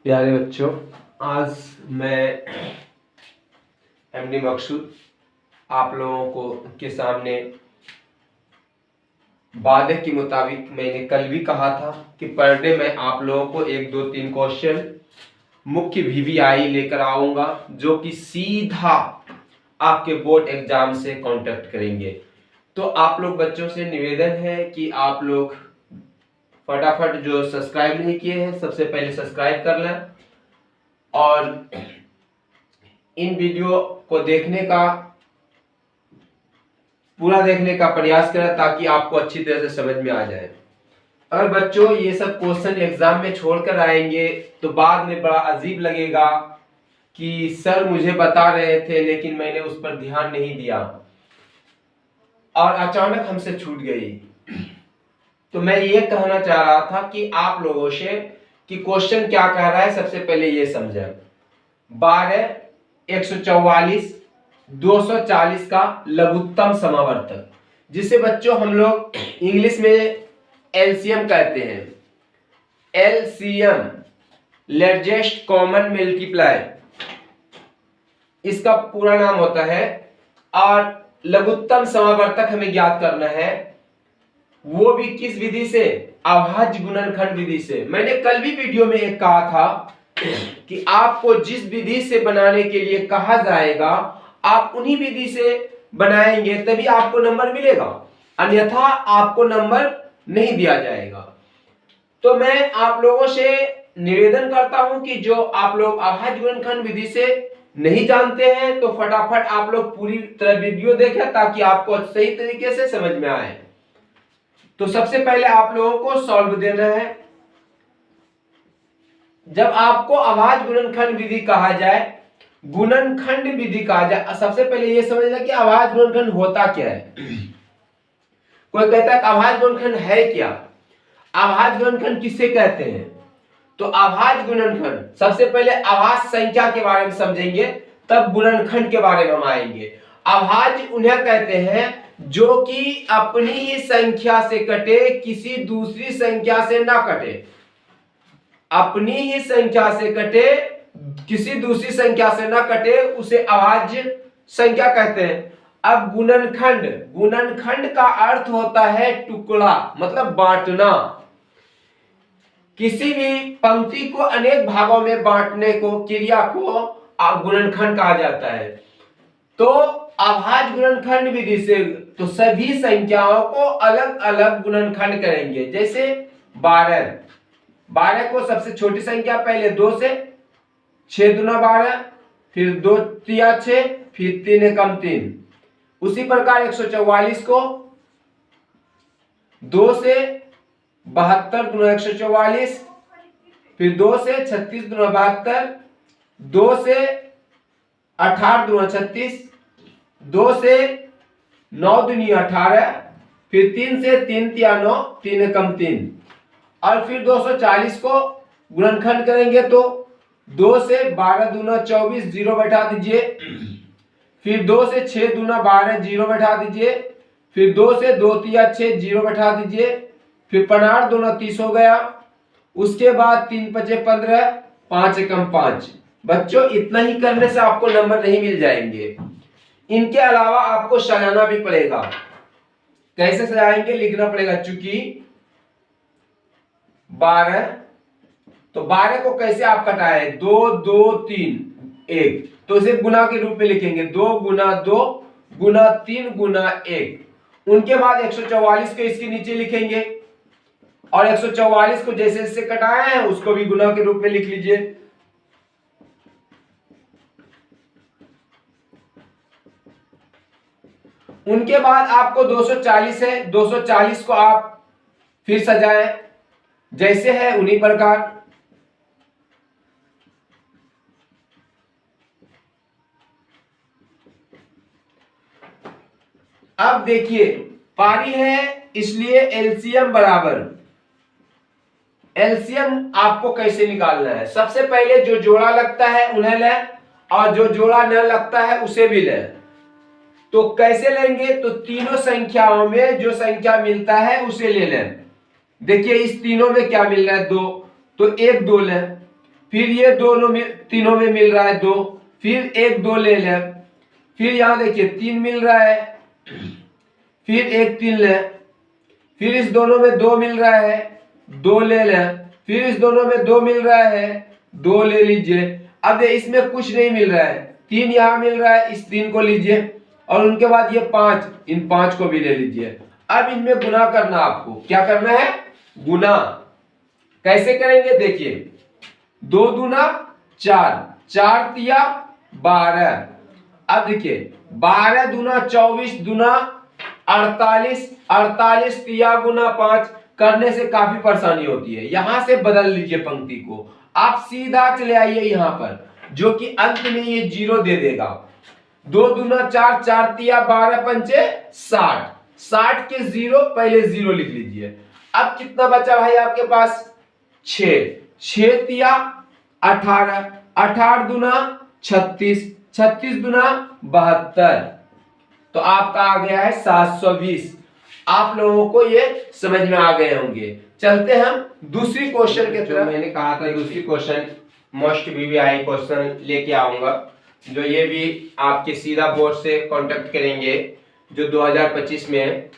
प्यारे बच्चों, आज मैं एमडी मकसूद आप लोगों को के सामने वादे के मुताबिक मैंने कल भी कहा था कि पर डे मैं आप लोगों को 1, 2, 3 क्वेश्चन मुख्य वीवीआई लेकर आऊंगा जो कि सीधा आपके बोर्ड एग्जाम से कांटेक्ट करेंगे। तो आप लोग बच्चों से निवेदन है कि आप लोग फटाफट जो सब्सक्राइब नहीं किए हैं सबसे पहले सब्सक्राइब कर लें और इन वीडियो को पूरा देखने का प्रयास करें ताकि आपको अच्छी तरह से समझ में आ जाए। अगर बच्चों ये सब क्वेश्चन एग्जाम में छोड़कर आएंगे तो बाद में बड़ा अजीब लगेगा कि सर मुझे बता रहे थे लेकिन मैंने उस पर ध्यान नहीं दिया और अचानक हमसे छूट गई। तो मैं ये कहना चाह रहा था कि आप लोगों से कि क्वेश्चन क्या कह रहा है सबसे पहले ये समझें। 12, 144, 240 का लघुत्तम समावर्तक, जिसे बच्चों हम लोग इंग्लिश में एलसीएम कहते हैं। एलसीएम लार्जेस्ट कॉमन मल्टीप्लाई इसका पूरा नाम होता है। और लघुत्तम समावर्तक हमें ज्ञात करना है, वो भी किस विधि से? अभाज्य गुणनखंड विधि से। मैंने कल भी वीडियो में एक कहा था कि आपको जिस विधि से बनाने के लिए कहा जाएगा आप उन्हीं विधि से बनाएंगे तभी आपको नंबर मिलेगा, अन्यथा आपको नंबर नहीं दिया जाएगा। तो मैं आप लोगों से निवेदन करता हूं कि जो आप लोग अभाज्य गुणनखंड विधि से नहीं जानते हैं तो फटाफट आप लोग पूरी तरह वीडियो देखें ताकि आपको सही तरीके से समझ में आए। तो सबसे पहले आप लोगों को सॉल्व देना है। जब आपको अभाज्य गुणनखंड विधि कहा जाए, गुणनखंड विधि कहा जाए, सबसे पहले यह समझना कि अभाज्य गुणनखंड होता क्या है। कोई कहता है अभाज्य गुणनखंड है क्या? अभाज्य गुणनखंड किसे कहते हैं? तो अभाज्य गुणनखंड सबसे पहले अभाज्य संख्या के बारे में समझेंगे, तब गुणनखंड के बारे में हम आएंगे। अभाज्य उन्हें कहते हैं जो कि अपनी ही संख्या से कटे, किसी दूसरी संख्या से ना कटे। अपनी ही संख्या से कटे, किसी दूसरी संख्या से ना कटे, उसे अभाज्य संख्या कहते हैं। अब गुणनखंड, गुणनखंड का अर्थ होता है टुकड़ा, मतलब बांटना। किसी भी पंक्ति को अनेक भागों में बांटने को, क्रिया को गुणनखंड कहा जाता है। तो अभाज्य गुणनखंड विधि से तो सभी संख्याओं को अलग अलग गुणनखंड करेंगे। जैसे 12 को सबसे छोटी संख्या पहले 2 से, 6 दूना 12, फिर 2 तिया 6, फिर 3 एकम 3। उसी प्रकार 144 को 2 से 72 दूना 144, फिर 2 से 36 दूना 72, 2 से 18 दूना 36, 2 से 9 दूनी 18, फिर 3 से 3 तिया 9, 3 एकम 3। और फिर 240 को गुणनखंड करेंगे तो 2 से 12 दूना 24, 0 बैठा दीजिए। फिर 2 से 6 दूना 12, 0 बैठा दीजिए। फिर 2 से 2 तिया 6, 0 बैठा दीजिए। फिर 15 दूना 30 हो गया। उसके बाद 3 पचे 15, 5 एकम 5। बच्चों इतना ही करने से आपको नंबर नहीं मिल जाएंगे, इनके अलावा आपको सजाना भी पड़ेगा। कैसे सजाएंगे? लिखना पड़ेगा। चूंकि 12, तो 12 को कैसे आप कटाए? 2, 2, 3, 1, तो इसे गुना के रूप में लिखेंगे। 2 गुना 2 गुना 3 गुना 1। उनके बाद 144 को इसके नीचे लिखेंगे और 144 को जैसे जैसे कटाए हैं उसको भी गुना के रूप में लिख लीजिए। उनके बाद आपको 240 है, 240 को आप फिर सजाएं जैसे है उन्हीं प्रकार। अब देखिए पारी है, इसलिए एलसीएम बराबर, एलसीएम आपको कैसे निकालना है? सबसे पहले जो जोड़ा लगता है उन्हें लें और जो जोड़ा न लगता है उसे भी लें। तो कैसे लेंगे? तो तीनों संख्याओं में जो संख्या मिलता है उसे ले लें। देखिए इस तीनों में क्या मिल रहा है? 2, तो 1 2 लें। फिर ये तीनों में मिल रहा है 2, फिर 1 2 ले लें, फिर यहाँ देखिए 3 मिल रहा है, फिर 1 3 ले, फिर इस दोनों में 2 मिल रहा है 2 ले लें, फिर इस दोनों में 2 मिल रहा है 2 ले लीजिए। अब इसमें कुछ नहीं मिल रहा है, 3 यहाँ मिल रहा है, इस 3 को लीजिए और उनके बाद ये 5, इन 5 को भी ले लीजिए। अब इनमें गुना करना, आपको क्या करना है, गुना। कैसे करेंगे देखिए, 2 दूना 4, 4 तिया 12। अब देखिए 12 दूना 24 दूना 48, 48 तिया गुना 5 करने से काफी परेशानी होती है। यहां से बदल लीजिए पंक्ति को, आप सीधा चले आइए यहां पर, जो कि अंत में ये 0 दे देगा। 2 दूना 4, 4 तिया 12 पंचे 60, 60 के 0 पहले 0 लिख लीजिए। अब कितना बचा भाई आपके पास, 6, 6 तिया 18, 18 दूना 36, 36 दूना 72, तो आपका आ गया है 720। आप लोगों को ये समझ में आ गए होंगे। चलते हम दूसरी क्वेश्चन के तरफ। मैंने कहा था दूसरी क्वेश्चन मोस्ट VVI क्वेश्चन लेके आऊंगा, जो ये भी आपके सीधा बोर्ड से कांटेक्ट करेंगे, जो 2025 में है।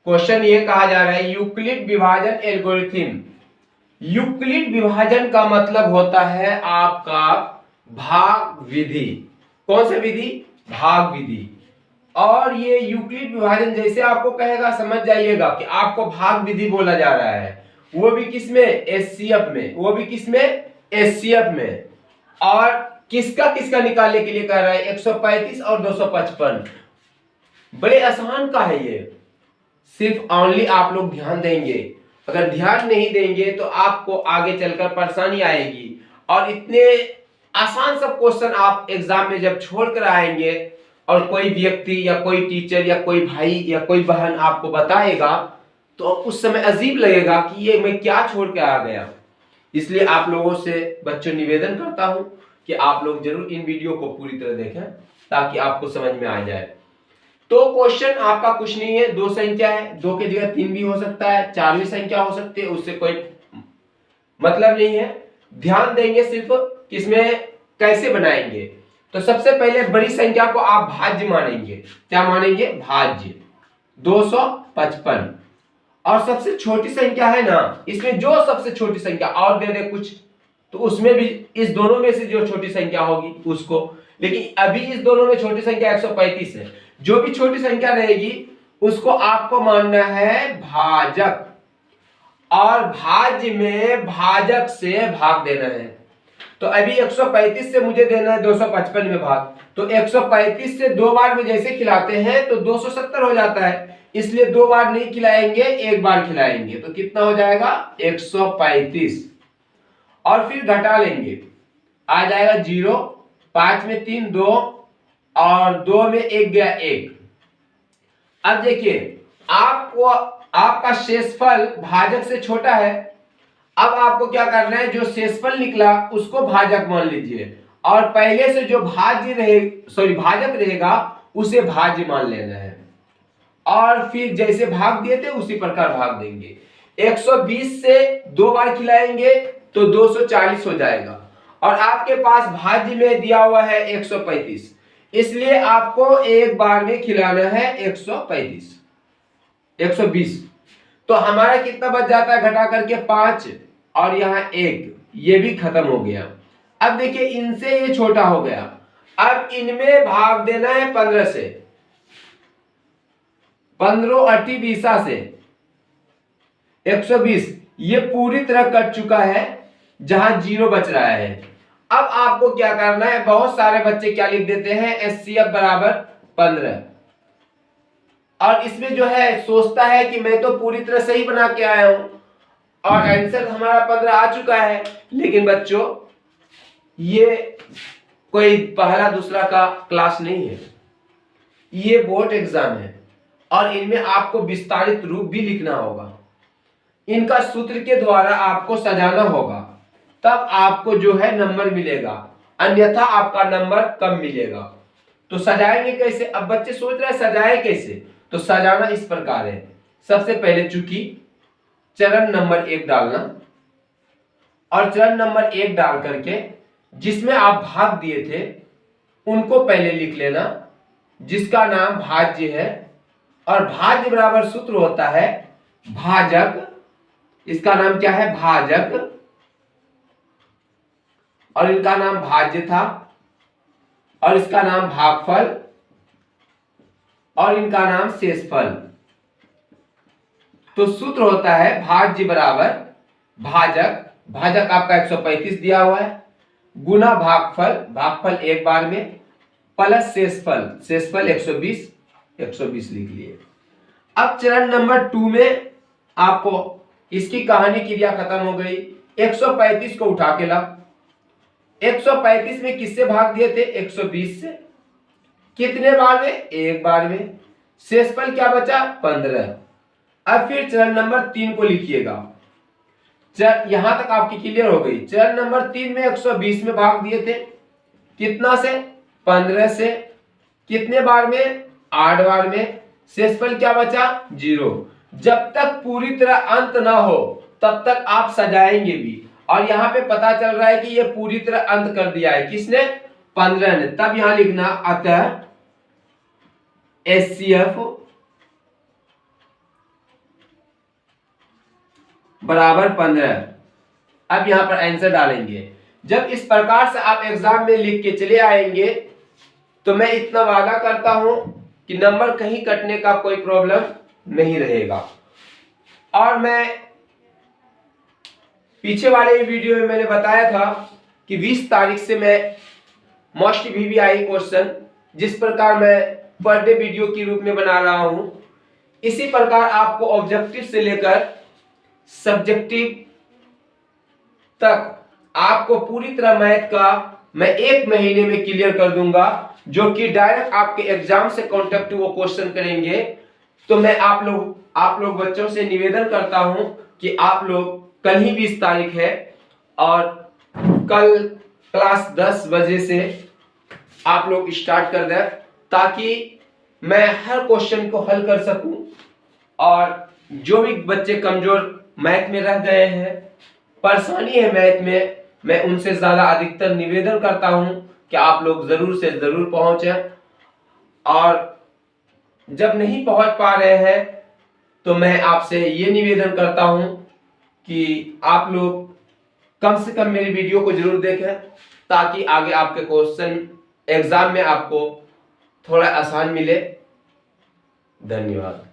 क्वेश्चन ये कहा जा रहा है, यूक्लिड विभाजन एल्गोरिथम। यूक्लिड विभाजन का मतलब होता है आपका भाग विधि। कौन सा विधि, भाग विधि। और ये यूक्लिड विभाजन जैसे आपको कहेगा, समझ जाइएगा कि आपको भाग विधि बोला जा रहा है, वो भी किसमें, एचसीएफ में, वो भी किसमें, एचसीएफ में। और किसका किसका निकालने के लिए कह रहा है, 135 और 255। बड़े आसान का है ये, सिर्फ ओनली आप लोग ध्यान देंगे। अगर ध्यान नहीं देंगे तो आपको आगे चलकर परेशानी आएगी। और इतने आसान सब क्वेश्चन आप एग्जाम में जब छोड़ कर आएंगे और कोई व्यक्ति या कोई टीचर या कोई भाई या कोई बहन आपको बताएगा, तो उस समय अजीब लगेगा कि ये मैं क्या छोड़ के आ गया। इसलिए आप लोगों से बच्चों निवेदन करता हूं कि आप लोग जरूर इन वीडियो को पूरी तरह देखें, ताकि आपको समझ में आ जाए। तो क्वेश्चन आपका कुछ नहीं है, 2 संख्या है, 2 की जगह 3 भी हो सकता है, 4 भी संख्या हो सकती है, उससे कोई मतलब नहीं है। ध्यान देंगे सिर्फ किसमें, कैसे बनाएंगे। तो सबसे पहले बड़ी संख्या को आप भाज्य मानेंगे। क्या मानेंगे, भाज्य, 255। और सबसे छोटी संख्या है ना, इसमें जो सबसे छोटी संख्या और दे दे कुछ, तो उसमें भी इस दोनों में से जो छोटी संख्या होगी उसको। लेकिन अभी इस दोनों में छोटी संख्या 135 है, जो भी छोटी संख्या रहेगी उसको आपको मानना है भाजक, और भाज्य में भाजक से भाग देना है। तो अभी 135 से मुझे देना है 255 में भाग, तो 135 से 2 बार में जैसे खिलाते हैं तो 270 हो जाता है, इसलिए 2 बार नहीं खिलाएंगे, 1 बार खिलाएंगे। तो कितना हो जाएगा, 135। और फिर घटा लेंगे, आ जाएगा 0, 5 में 3 2, और 2 में 1 गया 1। अब देखिए आपको आपका शेषफल भाजक से छोटा है। अब आपको क्या करना है, जो शेषफल निकला उसको भाजक मान लीजिए, और पहले से जो भाजक रहेगा उसे भाज्य मान लेना है। और फिर जैसे भाग दिए थे उसी प्रकार भाग देंगे। 120 से 2 बार खिलाएंगे तो 240 हो जाएगा, और आपके पास भाज्य में दिया हुआ है 135, इसलिए आपको एक बार में खिलाना है 120। तो हमारा कितना बच जाता है, घटा करके 5, और यहाँ 1, ये भी खत्म हो गया। अब देखिए इनसे ये छोटा हो गया, अब इनमें भाग देना है 15 से, 15 8 20 से 120, ये पूरी तरह कट चुका है, जहां 0 बच रहा है। अब आपको क्या करना है, बहुत सारे बच्चे क्या लिख देते हैं, एचसीएफ बराबर 15, और इसमें जो है सोचता है कि मैं तो पूरी तरह सही बना के आया हूं और आंसर हमारा 15 आ चुका है। लेकिन बच्चों ये कोई पहला दूसरा का क्लास नहीं है, ये बोर्ड एग्जाम है, और इनमें आपको विस्तारित रूप भी लिखना होगा। इनका सूत्र के द्वारा आपको सजाना होगा, तब आपको जो है नंबर मिलेगा, अन्यथा आपका नंबर कम मिलेगा। तो सजाएंगे कैसे, अब बच्चे सोच रहे हैं सजाए कैसे, तो सजाना इस प्रकार है। सबसे पहले चूंकि चरण नंबर 1 डालना, और चरण नंबर 1 डाल करके जिसमें आप भाग दिए थे उनको पहले लिख लेना, जिसका नाम भाज्य है। और भाज्य बराबर सूत्र होता है भाजक, इसका नाम क्या है भाजक, और इनका नाम भाज्य था, और इसका नाम भागफल, और इनका नाम शेषफल। तो सूत्र होता है भाज्य बराबर भाजक, भाजक आपका 135 दिया हुआ है, गुना भागफल, भागफल एक बार में, प्लस शेषफल, शेषफल 120, 120 लिख लिए। अब चरण नंबर 2 में आपको इसकी कहानी क्रिया खत्म हो गई। 135 को उठा के ला, 135 में किससे भाग दिए थे 120 से, कितने बार में एक बार में, शेषफल क्या बचा 15। अब फिर चरण नंबर 3 को लिखिएगा। यहां तक आपकी क्लियर हो गई। चरण नंबर 3 में 120 में भाग दिए थे, कितना से 15 से, कितने बार में 8 बार में, शेषफल क्या बचा 0। जब तक पूरी तरह अंत ना हो तब तक आप सजाएंगे भी, और यहां पे पता चल रहा है कि ये पूरी तरह अंत कर दिया है किसने 15 ने। तब यहां लिखना अतः HCF बराबर 15। अब यहां पर आंसर डालेंगे। जब इस प्रकार से आप एग्जाम में लिख के चले आएंगे तो मैं इतना वादा करता हूं कि नंबर कहीं कटने का कोई प्रॉब्लम नहीं रहेगा। और मैं पीछे वाले वीडियो में मैंने बताया था कि 20 तारीख से मैं मोस्ट VVI क्वेश्चन जिस प्रकार मैं पर डे वीडियो के रूप में बना रहा हूं, इसी प्रकार आपको ऑब्जेक्टिव से लेकर सब्जेक्टिव तक आपको पूरी तरह मैथ का मैं 1 महीने में क्लियर कर दूंगा, जो कि डायरेक्ट आपके एग्जाम से कॉन्टेक्ट वो क्वेश्चन करेंगे। तो मैं आप लोग बच्चों से निवेदन करता हूं कि आप लोग कल ही 20 तारीख है और कल क्लास 10 बजे से आप लोग स्टार्ट कर दें, ताकि मैं हर क्वेश्चन को हल कर सकूं। और जो भी बच्चे कमजोर मैथ में रह गए हैं, परेशानी है मैथ में, मैं उनसे ज्यादा अधिकतर निवेदन करता हूं कि आप लोग जरूर से जरूर पहुंचे। और जब नहीं पहुंच पा रहे हैं तो मैं आपसे ये निवेदन करता हूं कि आप लोग कम से कम मेरी वीडियो को जरूर देखें, ताकि आगे आपके क्वेश्चन एग्जाम में आपको थोड़ा आसान मिले। धन्यवाद।